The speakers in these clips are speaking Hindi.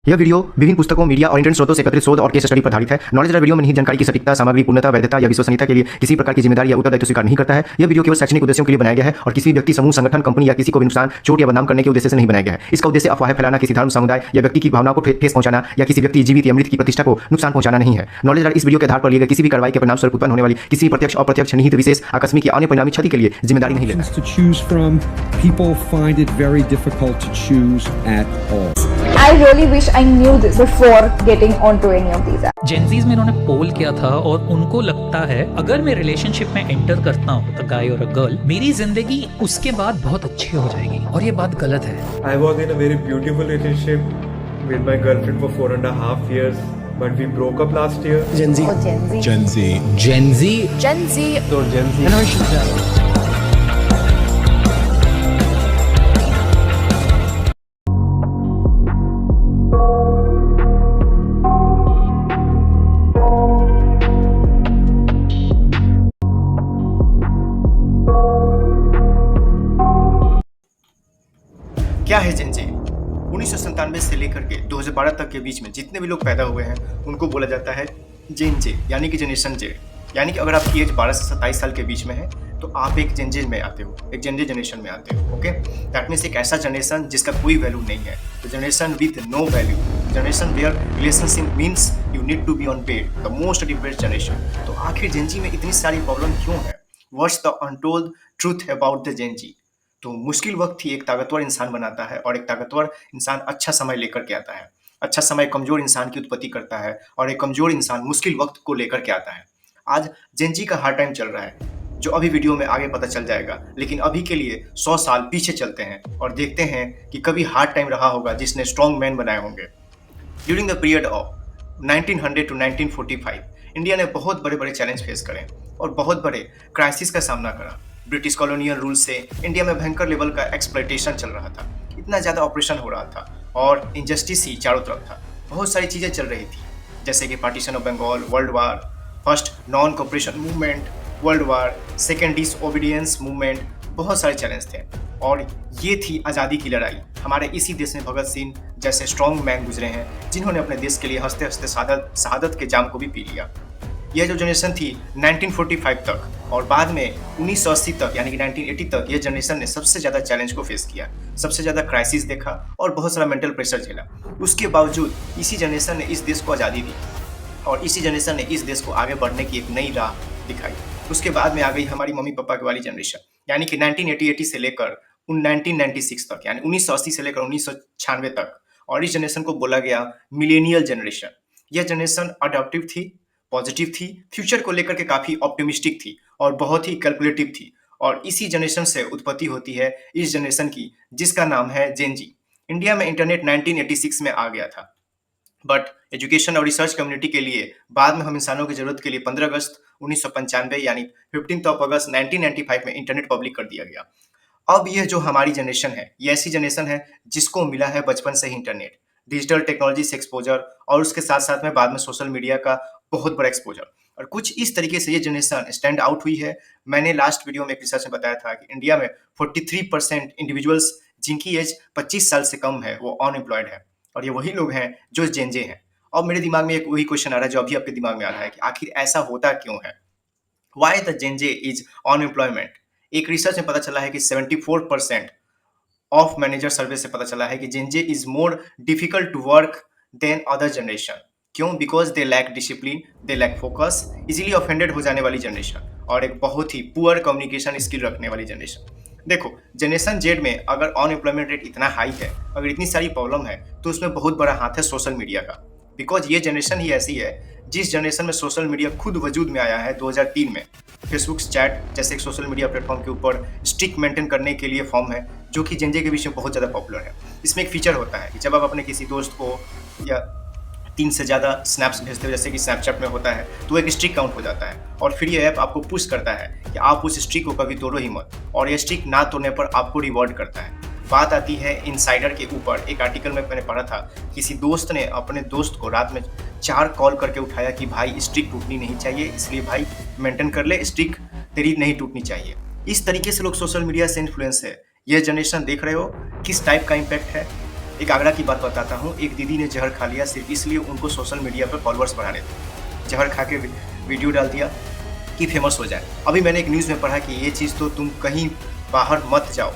यह वीडियो विभिन्न पुस्तकों, मीडिया और इंटरनेट स्रोतों से एकत्रित शोध और केस स्टडी पर आधारित है। नॉलेज वीडियो में निहित जानकारी की सटीकता, सामग्री, पूर्णता, वैधता या विश्वसनीयता के लिए किसी प्रकार की जिम्मेदारी या उत्तरदायित्व स्वीकार नहीं करता है। यह वीडियो केवल शैक्षणिक उद्देश्यों के लिए बनाया गया है और किसी व्यक्ति, समूह, संगठन, कंपनी या किसी को भी नुकसान, चोट या बदनाम करने के उद्देश्य से नहीं बनाया गया है। इसका उद्देश्य अफवाहें फैलाना, किसी धर्म, समुदाय या व्यक्ति की भावनाओं को ठेस पहुंचाना या किसी व्यक्ति, जीवित या मृत की प्रतिष्ठा को नुकसान पहुंचाना नहीं है। नॉलेज इस वीडियो के आधार पर लिए गए किसी भी कार्रवाई के परिणाम स्वरूप उत्पन्न होने वाली किसी प्रत्यक्ष, अप्रत्यक्ष, निहित, विशेष, आकस्मिक या अन्य परिणामी क्षति के लिए जिम्मेदारी नहीं लेता है। To choose from, people find it very difficult to choose at all. I really wish I knew this before getting onto any of these apps. Gen Zs में इन्होंने पोल किया था और उनको लगता है अगर मैं रिलेशनशिप में एंटर करता हूँ द गाय और अ गर्ल, मेरी जिंदगी उसके बाद बहुत अच्छी हो जाएगी, और ये बात गलत है। I was in a very beautiful relationship with my girlfriend for 4.5 years, but we broke up last year. Gen Z. Gen Z. Gen Z. Gen Z. So Gen Z. क्या है जेन जी? 1997 से लेकर के 2012 तक के बीच में जितने भी लोग पैदा हुए हैं उनको बोला जाता है जेन जे, यानी कि जनरेशन जेड। यानी कि अगर आपकी एज 12 से 27 साल के बीच में है तो आप एक जेन जे में आते हो, एक जेन जे जनरेशन में आते हो। ओके, दैट मीन्स एक ऐसा जनरेशन जिसका कोई वैल्यू नहीं है, तो generation with no value, generation where relationship means you need to be on bed, the most depressed generation. तो आखिर जेन जी में इतनी सारी प्रॉब्लम क्यों है? What's the untold truth about the Gen Z? तो मुश्किल वक्त ही एक ताकतवर इंसान बनाता है और एक ताकतवर इंसान अच्छा समय लेकर के आता है। अच्छा समय कमजोर इंसान की उत्पत्ति करता है और एक कमजोर इंसान मुश्किल वक्त को लेकर के आता है। आज जेन जी का हार्ड टाइम चल रहा है, जो अभी वीडियो में आगे पता चल जाएगा, लेकिन अभी के लिए 100 साल पीछे चलते हैं और देखते हैं कि कभी हार्ड टाइम रहा होगा जिसने स्ट्रॉन्ग मैन बनाए होंगे। During the period of 1900 to 1945 India ने बहुत बड़े बड़े चैलेंज फेस करे और बहुत बड़े क्राइसिस का सामना करा। ब्रिटिश कॉलोनियल रूल से इंडिया में भयंकर लेवल का एक्सप्लॉयटेशन चल रहा था, इतना ज़्यादा ऑपरेशन हो रहा था और इनजस्टिस ही चारों तरफ था। बहुत सारी चीज़ें चल रही थी, जैसे कि partition of Bengal, world war, first non cooperation movement, world war, second disobedience movement, बहुत सारे चैलेंज थे। और ये थी आज़ादी की लड़ाई। हमारे इसी देश में भगत सिंह जैसे स्ट्रॉन्ग मैन गुजरे हैं जिन्होंने अपने देश के लिए हंसते हंसते शहादत के जाम को भी पी लिया। यह जो जनरेशन थी 1945 तक और बाद में 1980 तक यानी कि 1980 तक, यह जनरेशन ने सबसे ज़्यादा चैलेंज को फेस किया, सबसे ज़्यादा क्राइसिस देखा और बहुत सारा मेंटल प्रेशर झेला। उसके बावजूद इसी जनरेशन ने इस देश को आज़ादी दी और इसी जनरेशन ने इस देश को आगे बढ़ने की एक नई राह दिखाई। उसके बाद में आ गई हमारी मम्मी पापा की वाली जनरेशन, यानी कि 1980 से लेकर 1996 तक, यानी 1980 से लेकर 1996 तक, और इस जनरेशन को बोला गया मिलेनियल जनरेशन। यह जनरेशन अडॉप्टिव थी, पॉजिटिव थी, फ्यूचर को लेकर के काफ़ी ऑप्टिमिस्टिक थी और बहुत ही कैलकुलेटिव थी। और इसी जनरेशन से उत्पत्ति होती है इस जनरेशन की, जिसका नाम है जेन जी। इंडिया में इंटरनेट 1986 में आ गया था, बट एजुकेशन और रिसर्च कम्युनिटी के लिए बाद में हम इंसानों की जरूरत के लिए 15 अगस्त 1995 यानी 15 अगस्त 1995 में इंटरनेट पब्लिक कर दिया गया। अब यह जो हमारी जनरेशन है, ये ऐसी जनरेशन है जिसको मिला है बचपन से ही इंटरनेट, डिजिटल टेक्नोलॉजी से एक्सपोजर और उसके साथ साथ में बाद में सोशल मीडिया का बहुत बड़ा एक्सपोजर। और कुछ इस तरीके से ये जनरेशन स्टैंड आउट हुई है। मैंने लास्ट वीडियो में एक रिसर्च में बताया था कि इंडिया में 43% इंडिविजुअल्स जिनकी एज 25 साल से कम है वो अनएम्प्लॉयड है, और ये वही लोग हैं जो जेन जे हैं। अब मेरे दिमाग में एक वही क्वेश्चन आ रहा है जो अभी आपके दिमाग में आ रहा है कि आखिर ऐसा होता क्यों है? Why the Gen Z is unemployment? एक रिसर्च में पता चला है कि 74% ऑफ मैनेजर सर्वे से पता चला है कि Gen Z is more difficult to work than other generation. क्यों? Because they lack discipline, they lack focus, easily offended हो जाने वाली जनरेशन और एक बहुत ही पुअर कम्युनिकेशन स्किल रखने वाली जनरेशन। देखो, जनरेशन जेड में अगर अनएम्प्लॉयमेंट रेट इतना हाई है, अगर इतनी सारी प्रॉब्लम है, तो उसमें बहुत बड़ा हाथ है सोशल मीडिया का। बिकॉज ये जनरेशन ही ऐसी है जिस जनरेशन में सोशल मीडिया खुद वजूद में आया है 2003 में। फेसबुक चैट जैसे एक सोशल मीडिया प्लेटफॉर्म के ऊपर स्ट्रिक मेंटेन करने के लिए फॉर्म है, जो कि जेन जे के बीच में बहुत ज़्यादा पॉपुलर है। इसमें एक फीचर होता है कि जब आप अपने किसी दोस्त को या 3 से ज़्यादा स्नैप्स भेजते हो, जैसे कि स्नैपचैट में होता है, तो एक स्ट्रिक काउंट हो जाता है और फिर ये ऐप आपको पुश करता है कि आप उस स्ट्रिक को कभी तोड़ो ही मत, और ये स्ट्रिक ना तोड़ने पर आपको रिवॉर्ड करता है। बात आती है इनसाइडर के ऊपर। एक आर्टिकल में मैंने पढ़ा था, किसी दोस्त ने अपने दोस्त को रात में 4 कॉल करके उठाया कि भाई स्ट्रिक टूटनी नहीं चाहिए, इसलिए भाई मेंटेन कर ले, स्ट्रिक तेरी नहीं टूटनी चाहिए। इस तरीके से लोग सोशल मीडिया से इन्फ्लुएंस है। ये जनरेशन देख रहे हो किस टाइप का इम्पैक्ट है। एक आगरा की बात बताता हूँ। एक दीदी ने जहर खा लिया सिर्फ इसलिए उनको सोशल मीडिया पर फॉलोअर्स बढ़ाने थे। जहर खा के वीडियो डाल दिया कि फेमस हो जाए। अभी मैंने एक न्यूज़ में पढ़ा कि ये चीज़ तो तुम कहीं बाहर मत जाओ।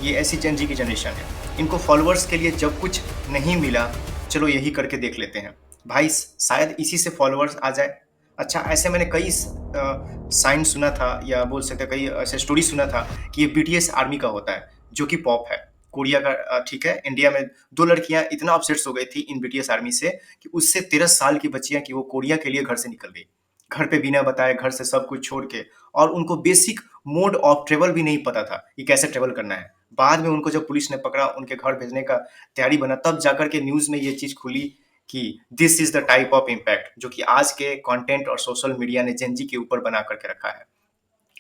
ये ऐसी जेन जी की जनरेशन है, इनको फॉलोअर्स के लिए जब कुछ नहीं मिला, चलो यही करके देख लेते हैं। भाई शायद इसी से फॉलोअर्स आ जाए। अच्छा, ऐसे मैंने कई साइन सुना था, या बोल सकते हैं कई ऐसे स्टोरी सुना था कि ये बीटीएस आर्मी का होता है, जो कि पॉप है कोरिया का। ठीक है, इंडिया में 2 लड़कियां इतना अपसेट्स हो गई थी इन बीटीएस आर्मी से कि उससे 13 साल की बच्चियां कि वो कोरिया के लिए घर से निकल गई, घर पे बिना बताए, घर से सब कुछ छोड़ के। और उनको बेसिक मोड ऑफ ट्रेवल भी नहीं पता था कि कैसे ट्रेवल करना है। बाद में उनको जब पुलिस ने पकड़ा, उनके घर भेजने का तैयारी बना, तब जाकर के न्यूज़ में ये चीज़ खुली कि this is the type of impact जो कि आज के कंटेंट और सोशल मीडिया ने जेन जी के ऊपर बना करके रखा है।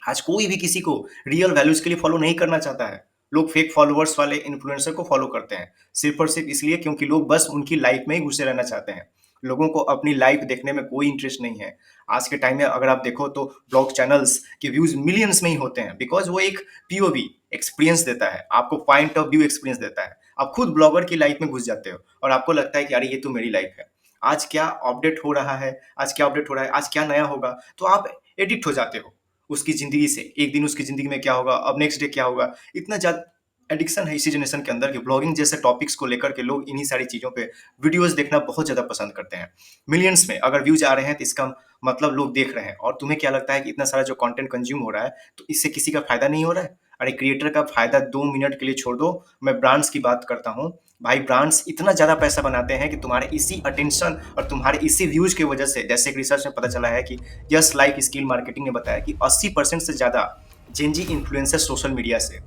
आज कोई भी किसी को रियल वैल्यूज के लिए फॉलो नहीं करना चाहता है। लोग फेक फॉलोअर्स वाले इन्फ्लुएंसर को फॉलो करते हैं सिर्फ और सिर्फ इसलिए क्योंकि लोग बस उनकी लाइफ में ही घुसे रहना चाहते हैं। लोगों को अपनी लाइफ देखने में कोई इंटरेस्ट नहीं है। आज के टाइम में अगर आप देखो तो ब्लॉग चैनल्स के व्यूज मिलियंस में ही होते हैं, बिकॉज वो एक पीओवी एक्सपीरियंस देता है, आपको पॉइंट ऑफ व्यू एक्सपीरियंस देता है। आप खुद ब्लॉगर की लाइफ में घुस जाते हो और आपको लगता है कि अरे ये तो मेरी लाइफ है, आज क्या अपडेट हो रहा है, आज क्या अपडेट हो रहा है, आज क्या नया होगा, तो आप एडिक्ट हो जाते हो उसकी ज़िंदगी से। एक दिन उसकी ज़िंदगी में क्या होगा, अब नेक्स्ट डे क्या होगा, इतना ज़्यादा एडिक्शन है इसी जनरेशन के अंदर कि ब्लॉगिंग जैसे टॉपिक्स को लेकर के लोग इन्हीं सारी चीज़ों पे वीडियोस देखना बहुत ज़्यादा पसंद करते हैं। मिलियंस में अगर व्यूज आ रहे हैं तो इसका मतलब लोग देख रहे हैं। और तुम्हें क्या लगता है कि इतना सारा जो कंटेंट कंज्यूम हो रहा है तो इससे किसी का फायदा नहीं हो रहा है? अरे क्रिएटर का फायदा 2 मिनट के लिए छोड़ दो, मैं ब्रांड्स की बात करता हूँ। भाई ब्रांड्स इतना ज़्यादा पैसा बनाते हैं कि तुम्हारे इसी अटेंशन और तुम्हारे इसी व्यूज की वजह से, जैसे कि रिसर्च में पता चला है कि जस्ट लाइक स्किल मार्केटिंग ने बताया कि 80% से ज़्यादा जेन जी इन्फ्लुएंसर सोशल मीडिया से।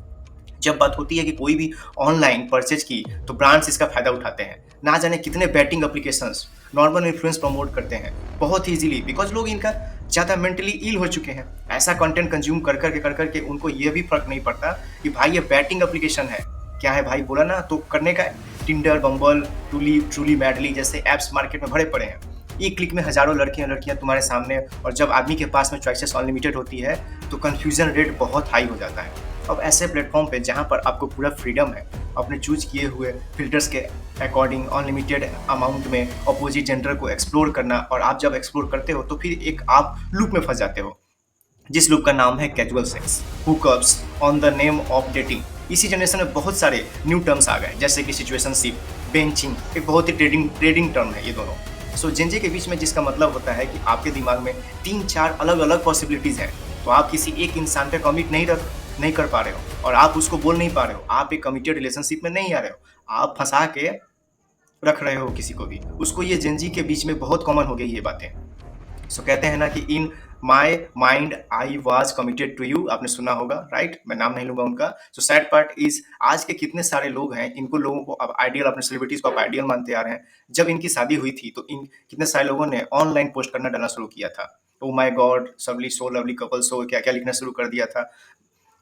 जब बात होती है कि कोई भी ऑनलाइन परचेज की तो ब्रांड्स इसका फायदा उठाते हैं। ना जाने कितने batting applications normal influence promote करते हैं बहुत ईजिली, बिकॉज लोग इनका ज़्यादा मेंटली इल हो चुके हैं। ऐसा कंटेंट कंज्यूम कर करके उनको ये भी फर्क नहीं पड़ता कि भाई ये बैटिंग एप्लीकेशन है। क्या है भाई, बोला ना तो करने का। टिंडर, बम्बल, ट्रूली, मैडली जैसे ऐप्स मार्केट में भरे पड़े हैं। एक क्लिक में हजारों लड़कियां तुम्हारे सामने, और जब आदमी के पास में चॉइसेस अनलिमिटेड होती है तो कन्फ्यूजन रेट बहुत हाई हो जाता है। अब ऐसे प्लेटफॉर्म पे जहाँ पर आपको पूरा फ्रीडम है अपने चूज किए हुए फिल्टर्स के अकॉर्डिंग अनलिमिटेड अमाउंट में अपोजिट जेंडर को एक्सप्लोर करना, और आप जब एक्सप्लोर करते हो तो फिर एक आप लूप में फंस जाते हो, जिस लूप का नाम है casual sex, hookups on the name of dating. इसी जनरेशन में बहुत सारे न्यू टर्म्स आ गए, जैसे कि सिचुएशनशिप, बेंचिंग, एक बहुत ही ट्रेडिंग टर्म है ये दोनों। सो जेंजे के बीच में, जिसका मतलब होता है कि आपके दिमाग में 3-4 अलग अलग पॉसिबिलिटीज़ हैं, तो आप किसी एक इंसान पे कमिट नहीं कर पा रहे हो और आप उसको बोल नहीं पा रहे हो, आप एक कमिटेड रिलेशनशिप में नहीं आ रहे हो, आप फंसा के रख रहे हो किसी को भी। उसको ये जेंजी के बीच में बहुत कॉमन हो गई ये बातें। सो कहते हैं ना कि in my mind I was committed to you, आपने सुना होगा, राइट? मैं नाम नहीं लूंगा उनका। सो सैड पार्ट इज आज के कितने सारे लोग हैं, इनको लोगों को अब आइडियल, अपने सेलिब्रिटीज को अब आइडियल मानते आ रहे हैं। जब इनकी शादी हुई थी तो इन कितने सारे लोगों ने ऑनलाइन पोस्ट करना डालना शुरू किया था, ओ माई गॉड सबली सो लवली कपल, सो क्या क्या लिखना शुरू कर दिया था।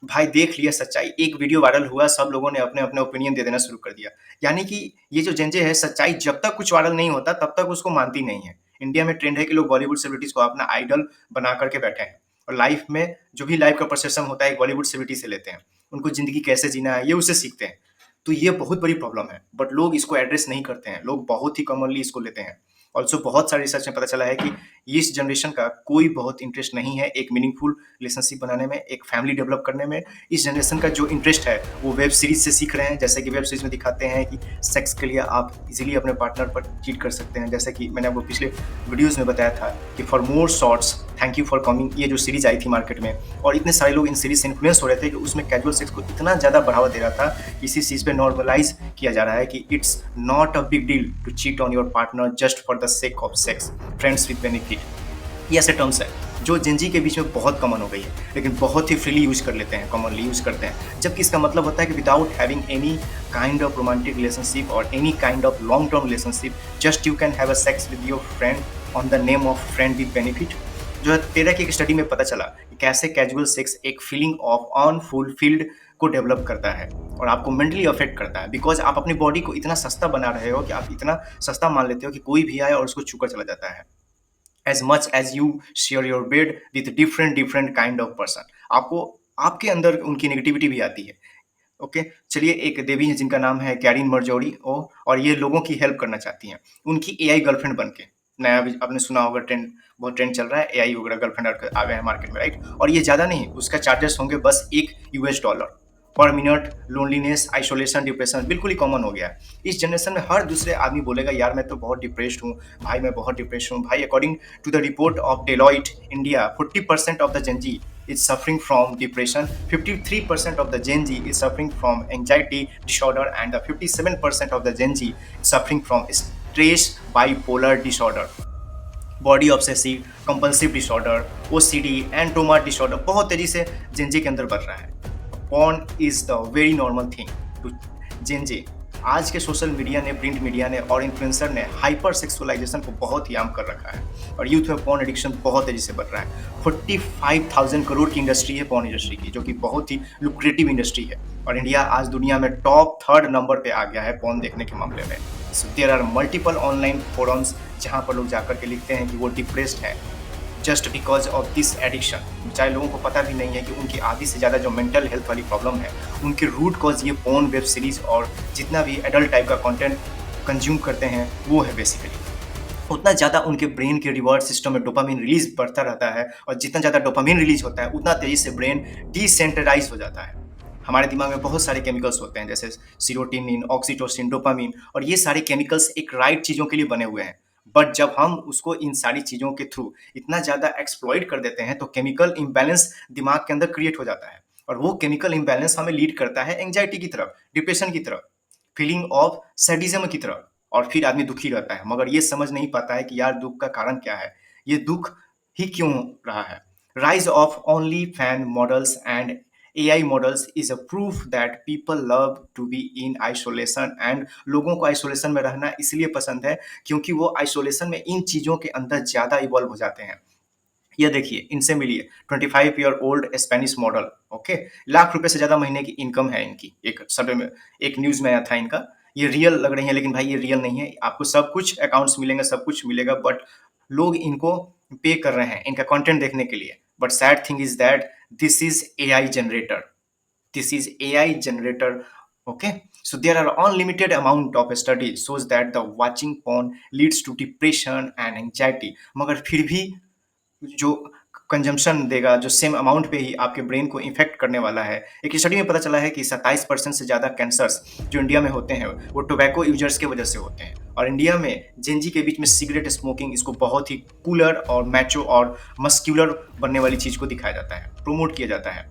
भाई देख लिया सच्चाई, एक वीडियो वायरल हुआ, सब लोगों ने अपने अपने ओपिनियन दे देना शुरू कर दिया। यानी कि ये जो जेंजे है, सच्चाई जब तक कुछ वायरल नहीं होता तब तक उसको मानती नहीं है। इंडिया में ट्रेंड है कि लोग बॉलीवुड सेलिब्रिटीज को अपना आइडल बना करके बैठे हैं, और लाइफ में जो भी लाइफ का परसेप्शन होता है एक बॉलीवुड सेलिब्रिटी से लेते हैं। उनको जिंदगी कैसे जीना है ये उससे सीखते हैं। तो ये बहुत बड़ी प्रॉब्लम है, बट लोग इसको एड्रेस नहीं करते हैं, लोग बहुत ही कॉमनली इसको लेते हैं। ऑल्सो बहुत सारे रिसर्च में पता चला है कि इस जनरेशन का कोई बहुत इंटरेस्ट नहीं है एक मीनिंगफुल रिलेशनशिप बनाने में, एक फैमिली डेवलप करने में। इस जनरेशन का जो इंटरेस्ट है वो वेब सीरीज से सीख रहे हैं, जैसे कि वेब सीरीज में दिखाते हैं कि सेक्स के लिए आप इजीली अपने पार्टनर पर चीट कर सकते हैं। जैसे कि मैंने आपको पिछले वीडियोज़ में बताया था कि for more shorts thank you for coming, ये जो सीरीज आई थी मार्केट में, और इतने सारे लोग इन सीरीज से इन्फ्लुएंस हो रहे थे कि उसमें कैजुअल सेक्स को इतना ज़्यादा बढ़ावा दे रहा था, इसी चीज़ पे नॉर्मलाइज किया जा रहा है कि it's not a big deal to cheat on your partner just for the sake of sex, friends with benefit. ये ऐसे टर्म्स है जो जेंजी के बीच में बहुत कॉमन हो गई है, लेकिन बहुत ही फ्रीली यूज कर लेते हैं, कॉमनली यूज करते हैं, जबकि इसका मतलब होता है कि without having any kind of romantic relationship और any kind of long term relationship, just you can have a sex with your friend on the name of friend with benefit. जो है 13 की एक स्टडी में पता चला कि कैसे कैजुअल सेक्स एक फीलिंग ऑफ अनफुलफिल्ड को डेवलप करता है और आपको मेंटली अफेक्ट करता है, बिकॉज आप अपनी बॉडी को इतना सस्ता बना रहे हो कि आप इतना सस्ता मान लेते हो कि कोई भी आए और उसको छूकर चला जाता है। as much as you share your bed with different kind of person, आपको आपके अंदर उनकी नेगेटिविटी भी आती है। ओके, चलिए एक देवी हैं जिनका नाम है कैरिन मर्जौरी और ये लोगों की हेल्प करना चाहती हैं। उनकी एआई गर्लफ्रेंड बन के नया अभी आपने सुना होगा ट्रेंड, बहुत ट्रेंड चल रहा है, एआई वगैरह गर्लफ्रेंड आ गए हैं मार्केट में, राइट? और ये ज़्यादा नहीं, उसका चार्जेस होंगे बस $1 पर मिनट। लोनलीनेस, आइसोलेशन, डिप्रेशन बिल्कुल ही कॉमन हो गया है। इस जनरेशन में हर दूसरे आदमी बोलेगा यार मैं तो बहुत डिप्रेस्ड हूँ, भाई मैं बहुत डिप्रेस्ड हूँ। भाई according to the report of Deloitte India, 40% of the Gen Z is suffering from depression, 53% of the Gen Z is suffering from anxiety disorder, and the 57% of the Gen Z is suffering from stress bipolar disorder, body obsessive compulsive disorder, OCD and trauma disorder बहुत तेजी से Gen Z के अंदर बढ़ रहा है। Porn is the very normal thing to Gen Z। आज के सोशल मीडिया ने, प्रिंट मीडिया ने और इन्फ्लुएंसर ने हाइपर सेक्सुअलाइजेशन को बहुत ही आम कर रखा है और यूथ में पॉर्न एडिक्शन बहुत तेजी से बढ़ रहा है। 45,000 करोड़ की इंडस्ट्री है पॉर्न इंडस्ट्री की, जो कि बहुत ही लुक्रेटिव इंडस्ट्री है और इंडिया आज दुनिया में टॉप 3rd नंबर पे आ गया है पॉर्न देखने के मामले में। So there are multiple online forums जहाँ पर लोग जाकर के लिखते हैं कि वो डिप्रेस्ड है just because of this addiction. चाहे लोगों को पता भी नहीं है कि उनकी आधी से ज़्यादा जो मेंटल हेल्थ वाली प्रॉब्लम है, उनके रूट कॉज ये पोर्न, वेब सीरीज़ और जितना भी एडल्ट टाइप का कंटेंट कंज्यूम करते हैं वो है बेसिकली। उतना ज़्यादा उनके ब्रेन के रिवॉर्ड सिस्टम में डोपामिन रिलीज बढ़ता रहता है और जितना ज़्यादा डोपामिन रिलीज होता है उतना तेज़ी से ब्रेन डिसेंट्रलाइज हो जाता है। हमारे दिमाग में बहुत सारे केमिकल्स होते हैं जैसे सीरोटोनिन, ऑक्सीटोसिन, डोपामिन, और ये सारे केमिकल्स एक राइट चीज़ों के लिए बने हुए हैं। बट जब हम उसको इन सारी चीज़ों के थ्रू इतना ज़्यादा एक्सप्लॉइट कर देते हैं तो केमिकल इम्बैलेंस दिमाग के अंदर क्रिएट हो जाता है और वो केमिकल इम्बैलेंस हमें लीड करता है एंग्जाइटी की तरफ, डिप्रेशन की तरफ, फीलिंग ऑफ सैडिज्म की तरफ, और फिर आदमी दुखी रहता है मगर ये समझ नहीं पाता है कि यार दुख का कारण क्या है, ये दुख ही क्यों रहा है। Rise of OnlyFans models and AI models is a proof that people love to be in isolation, and लोगों को आइसोलेशन में रहना इसलिए पसंद है क्योंकि वो आइसोलेशन में इन चीज़ों के अंदर ज़्यादा इवॉल्व हो जाते हैं। ये देखिए, इनसे मिलिए, 25 year old Spanish model, okay, lakh रुपए से ज़्यादा महीने की इनकम है इनकी। एक सर्वे में, एक न्यूज़ में आया था इनका। ये रियल लग रही है लेकिन भाई ये रियल नहीं है। आपको सब कुछ अकाउंट्स मिलेंगे, सब कुछ मिलेगा, बट लोग इनको पे कर रहे हैं इनका कंटेंट देखने के लिए। But sad thing is that this is AI generator. This is AI generator. Okay, so there are unlimited amount of study shows that the watching porn leads to depression and anxiety. मगर फिर भी जो कंजम्पशन देगा, जो सेम अमाउंट पे ही आपके ब्रेन को इफेक्ट करने वाला है। एक स्टडी में पता चला है कि 27% से ज़्यादा कैंसर्स जो इंडिया में होते हैं वो टोबैको यूजर्स की वजह से होते हैं। और इंडिया में जेन जी के बीच में सिगरेट स्मोकिंग, इसको बहुत ही कूलर और मैचो और मस्क्यूलर बनने वाली चीज़ को दिखाया जाता है, प्रोमोट किया जाता है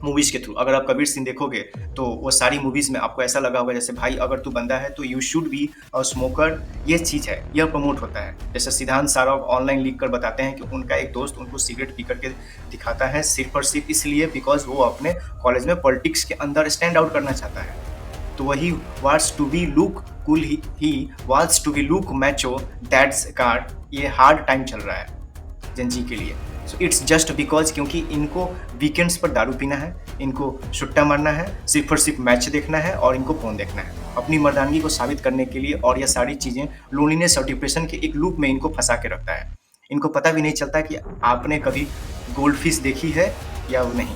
मूवीज़ के थ्रू। अगर आप कबीर सिंह देखोगे तो वो सारी मूवीज़ में आपको ऐसा लगा होगा जैसे भाई अगर तू बंदा है तो you should be a smoker, ये चीज़ है, यह प्रमोट होता है। जैसे सिद्धांत सारव ऑनलाइन लिख कर बताते हैं कि उनका एक दोस्त उनको सिगरेट पी करके दिखाता है, सिर्फ और सिर्फ इसलिए बिकॉज वो अपने कॉलेज में पॉलिटिक्स के अंदर स्टैंड आउट करना चाहता है। तो वही wants to be look cool, he wants to be look macho, that's card. ये हार्ड टाइम चल रहा है जेन जी के लिए। सो इट्स जस्ट बिकॉज क्योंकि इनको वीकेंड्स पर दारू पीना है, इनको छुट्टा मारना है, सिर्फ और सिर्फ मैच देखना है और इनको फोन देखना है अपनी मर्दानगी को साबित करने के लिए। और यह सारी चीज़ें लोनलीनेस और डिप्रेशन के एक लूप में इनको फंसा के रखता है। इनको पता भी नहीं चलता कि आपने कभी गोल्ड फिश देखी है या नहीं।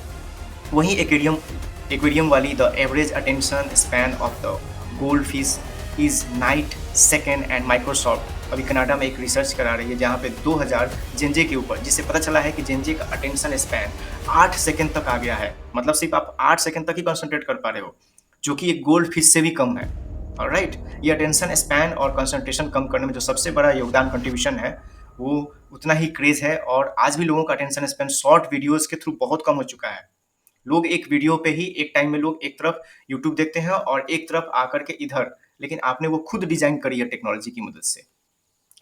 वहीं एक्वेरियम वाली the average attention span of the gold fish is night second and Microsoft अभी कनाडा में एक रिसर्च करा रही है जहाँ पे 2000 जेनजे के ऊपर, जिससे पता चला है कि जेनजे का अटेंशन स्पैन 8 सेकंड तक आ गया है। मतलब सिर्फ आप 8 सेकंड तक ही कंसंट्रेट कर पा रहे हो, जो कि एक गोल्ड फिश से भी कम है। ऑलराइट, ये अटेंशन स्पैन और कंसंट्रेशन कम करने में जो सबसे बड़ा योगदान कंट्रीब्यूशन है वो उतना ही क्रेज है। और आज भी लोगों का अटेंशन स्पैन शॉर्ट वीडियोज़ के थ्रू बहुत कम हो चुका है। लोग एक वीडियो पे ही एक टाइम में लोग एक तरफ यूट्यूब देखते हैं और एक तरफ आकर के इधर, लेकिन आपने वो खुद डिजाइन करी है टेक्नोलॉजी की मदद से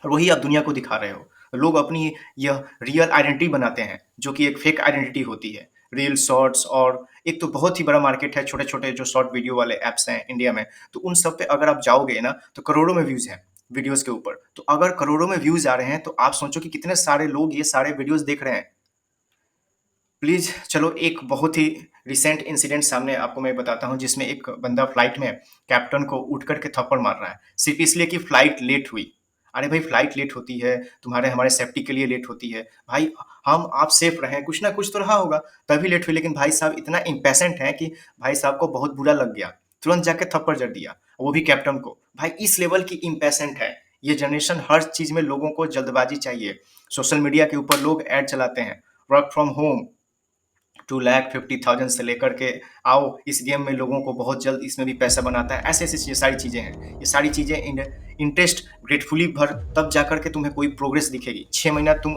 और वही आप दुनिया को दिखा रहे हो। लोग अपनी यह रियल आइडेंटिटी बनाते हैं जो कि एक फेक आइडेंटिटी होती है। रील, शॉर्ट्स, और एक तो बहुत ही बड़ा मार्केट है छोटे छोटे जो शॉर्ट वीडियो वाले ऐप्स हैं इंडिया में, तो उन सब पे अगर आप जाओगे ना तो करोड़ों में व्यूज़ हैं वीडियोज़ के ऊपर। तो अगर करोड़ों में व्यूज़ आ रहे हैं तो आप सोचो कि कितने सारे लोग ये सारे वीडियोज़ देख रहे हैं। प्लीज़ चलो एक बहुत ही रिसेंट इंसिडेंट सामने आपको मैं बताता हूँ जिसमें एक बंदा फ्लाइट में कैप्टन को उठ करके थप्पड़ मार रहा है सिर्फ इसलिए कि फ़्लाइट लेट हुई। अरे भाई फ्लाइट लेट होती है, तुम्हारे हमारे सेफ्टी के लिए लेट होती है। भाई हम आप सेफ रहें, कुछ ना कुछ तो रहा होगा, तभी लेट हुई। लेकिन भाई साहब इतना इम्पेशेंट हैं कि भाई साहब को बहुत बुरा लग गया, तुरंत जाके थप्पड़ जड़ दिया, वो भी कैप्टन को। भाई इस लेवल की इम्पेशेंट है ये जनरेशन। हर चीज़ में लोगों को जल्दबाजी चाहिए। सोशल मीडिया के ऊपर लोग ऐड चलाते हैं, वर्क फ्रॉम होम 2,50,000 से लेकर के आओ इस गेम में लोगों को बहुत जल्द इसमें भी पैसा बनाता है। ऐसे ऐसी ये सारी चीज़ें हैं। ये सारी चीज़ें इंटरेस्ट ग्रेटफुली भर तब जाकर के तुम्हें कोई प्रोग्रेस दिखेगी। 6 महीना तुम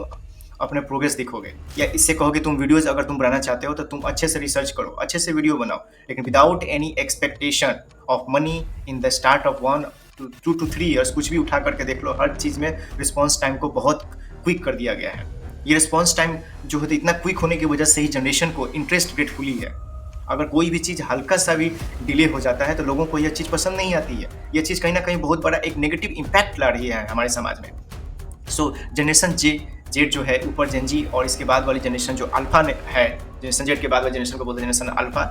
अपने प्रोग्रेस दिखोगे, या इससे कहोगे तुम वीडियोज़ अगर तुम बनाना चाहते हो तो तुम अच्छे से रिसर्च करो, अच्छे से वीडियो बनाओ, लेकिन without any expectation of money in the start of 1 to 2 to 3 years. कुछ भी उठा करके देख लो, हर चीज़ में रिस्पॉन्स टाइम को बहुत क्विक कर दिया गया है। ये रिस्पॉन्स टाइम जो होता है इतना क्विक होने की वजह से ही जनरेशन को इंटरेस्ट ग्रेटफुली है। अगर कोई भी चीज़ हल्का सा भी डिले हो जाता है तो लोगों को यह चीज़ पसंद नहीं आती है। यह चीज़ कहीं ना कहीं बहुत बड़ा एक नेगेटिव इम्पैक्ट ला रही है हमारे समाज में। सो जनरेशन जेड जो है, ऊपर जेनजी और इसके बाद वाली जनरेशन जो अल्फा है, जनरेशन जेड के बाद वाली जनरेशन को बोलते हैं जनरेशन अल्फा,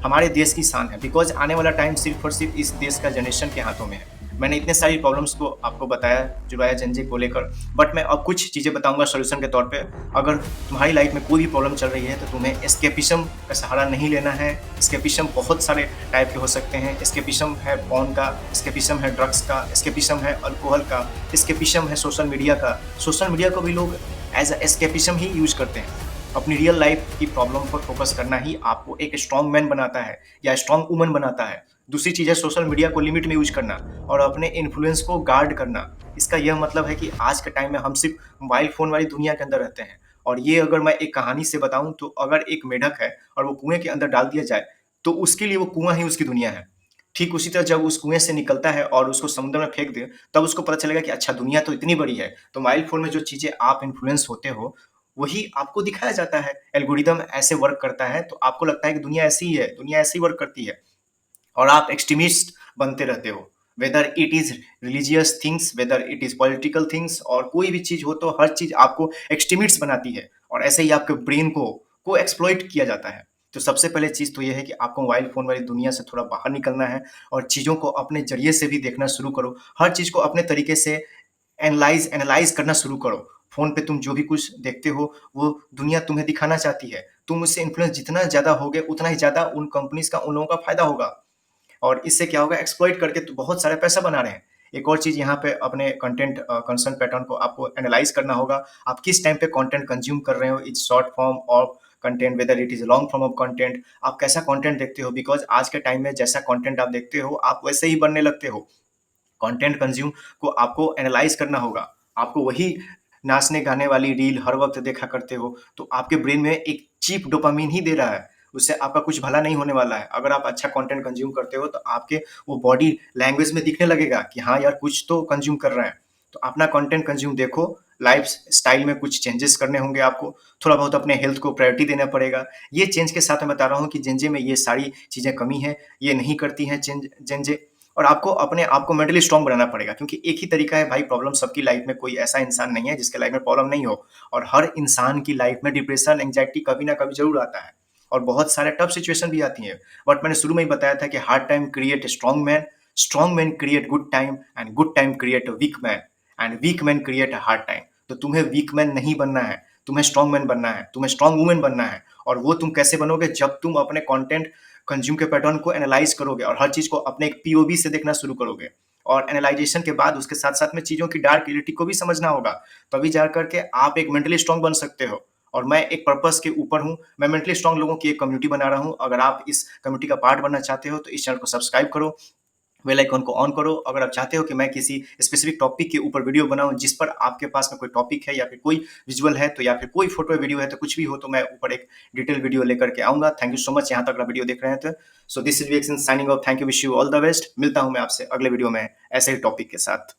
हमारे देश की शान है। बिकॉज आने वाला टाइम सिर्फ और सिर्फ इस देश का जनरेशन के हाथों में है। मैंने इतने सारी प्रॉब्लम्स को आपको बताया जुड़ाया जेनजी को लेकर, बट मैं अब कुछ चीज़ें बताऊंगा सोल्यूशन के तौर पे। अगर तुम्हारी लाइफ में कोई भी प्रॉब्लम चल रही है तो तुम्हें एस्केपिज्म का सहारा नहीं लेना है। एस्केपिज्म बहुत सारे टाइप के हो सकते हैं। एस्केपिज्म है पॉर्न का, एस्केपिज्म है ड्रग्स का, एस्केपिज्म है अल्कोहल का, एस्केपिज्म है सोशल मीडिया का। सोशल मीडिया को भी लोग एज अ एस्केपिज्म ही यूज करते हैं। अपनी रियल लाइफ की प्रॉब्लम पर फोकस करना ही आपको एक स्ट्रॉन्ग मैन बनाता है या स्ट्रॉन्ग वुमन बनाता है। दूसरी चीज़ है सोशल मीडिया को लिमिट में यूज करना और अपने इन्फ्लुएंस को गार्ड करना। इसका यह मतलब है कि आज के टाइम में हम सिर्फ मोबाइल फ़ोन वाली दुनिया के अंदर रहते हैं। और ये अगर मैं एक कहानी से बताऊं तो अगर एक मेढक है और वो कुएं के अंदर डाल दिया जाए तो उसके लिए वो कुआं ही उसकी दुनिया है। ठीक उसी तरह जब उस कुएं से निकलता है और उसको समुद्र में फेंक दे तब उसको पता चलेगा कि अच्छा दुनिया तो इतनी बड़ी है। तो मोबाइल फ़ोन में जो चीज़ें आप इन्फ्लुएंस होते हो वही आपको दिखाया जाता है। एल्गोरिदम ऐसे वर्क करता है तो आपको लगता है कि दुनिया ऐसी ही है, दुनिया ऐसी वर्क करती है और आप एक्सट्रीमिस्ट बनते रहते हो। Whether it is religious things, whether it is political things, और कोई भी चीज़ हो तो हर चीज़ आपको एक्सट्रीमिस्ट बनाती है और ऐसे ही आपके ब्रेन को एक्सप्लॉइट किया जाता है। तो सबसे पहले चीज़ तो ये है कि आपको मोबाइल फ़ोन वाली दुनिया से थोड़ा बाहर निकलना है और चीज़ों को अपने ज़रिए से भी देखना शुरू करो। हर चीज़ को अपने तरीके से एनालाइज़ करना शुरू करो। फ़ोन पे तुम जो भी कुछ देखते हो वो दुनिया तुम्हें दिखाना चाहती है। तुम उससे इन्फ्लुएंस जितना ज़्यादा होगे उतना ही ज़्यादा उन कंपनीज़ का, उन लोगों का फ़ायदा होगा और इससे क्या होगा, एक्सप्लॉइट करके तो बहुत सारे पैसा बना रहे हैं। एक और चीज़ यहाँ पे अपने कंटेंट कंसर्न पैटर्न को आपको एनालाइज करना होगा। आप किस टाइम पे कंटेंट कंज्यूम कर रहे हो, it's short form of content, whether it is long form of content. आप कैसा कंटेंट देखते हो, बिकॉज आज के टाइम में जैसा कंटेंट आप देखते हो आप वैसे ही बनने लगते हो। कंटेंट कंज्यूम को आपको एनालाइज करना होगा। आपको वही नाचने गाने वाली रील हर वक्त देखा करते हो तो आपके ब्रेन में एक चीप डोपामीन ही दे रहा है, उससे आपका कुछ भला नहीं होने वाला है। अगर आप अच्छा कंटेंट कंज्यूम करते हो तो आपके वो बॉडी लैंग्वेज में दिखने लगेगा कि हाँ यार कुछ तो कंज्यूम कर रहे हैं। तो अपना कंटेंट कंज्यूम देखो। लाइफ स्टाइल में कुछ चेंजेस करने होंगे आपको, थोड़ा बहुत अपने हेल्थ को प्रायोरिटी देना पड़ेगा। ये चेंज के साथ मैं बता रहा हूँ कि जेंजे में ये सारी चीज़ें कमी है, ये नहीं करती हैं जेंजे। और आपको अपने आप को मेंटली स्ट्रांग बनाना पड़ेगा क्योंकि एक ही तरीका है भाई प्रॉब्लम सबकी लाइफ में, कोई ऐसा इंसान नहीं है जिसके लाइफ में प्रॉब्लम नहीं हो। और हर इंसान की लाइफ में डिप्रेशन, एंग्जाइटी कभी ना कभी जरूर आता है और बहुत सारे टफ सिचुएशन भी आती हैं। बट मैंने शुरू में ही बताया था कि hard time create strong man create good time and good time create weak man and weak man create hard time. तो तुम्हें वीक मैन नहीं बनना है, तुम्हें स्ट्रॉन्ग मैन बनना है, तुम्हें स्ट्रॉन्ग वुमेन बनना है। और वो तुम कैसे बनोगे, जब तुम अपने कंटेंट कंज्यूम के पैटर्न को एनालाइज करोगे और हर चीज़ को अपने एक पीओवी से देखना शुरू करोगे। और एनालाइजेशन के बाद उसके साथ साथ में चीज़ों की डार्क रियलिटी को भी समझना होगा, तभी जा करके आप एक मेंटली स्ट्रांग बन सकते हो। और मैं एक पर्पस के ऊपर हूँ, मैं मेंटली स्ट्रांग लोगों की एक कम्युनिटी बना रहा हूँ। अगर आप इस कम्युनिटी का पार्ट बनना चाहते हो तो इस चैनल को सब्सक्राइब करो, बेल आइकन को ऑन करो। अगर आप चाहते हो कि मैं किसी स्पेसिफिक टॉपिक के ऊपर वीडियो बनाऊं जिस पर आपके पास में कोई टॉपिक है या फिर कोई विजुअल है तो या फिर कोई फोटो वीडियो है तो कुछ भी हो तो मैं ऊपर एक डिटेल वीडियो लेकर के आऊंगा। थैंक यू सो मच यहाँ तक वीडियो देख रहे हैं तो। So this is Vixen signing off. Thank you, wish you all the best. मिलता हूं मैं आपसे अगले वीडियो में ऐसे ही टॉपिक के साथ।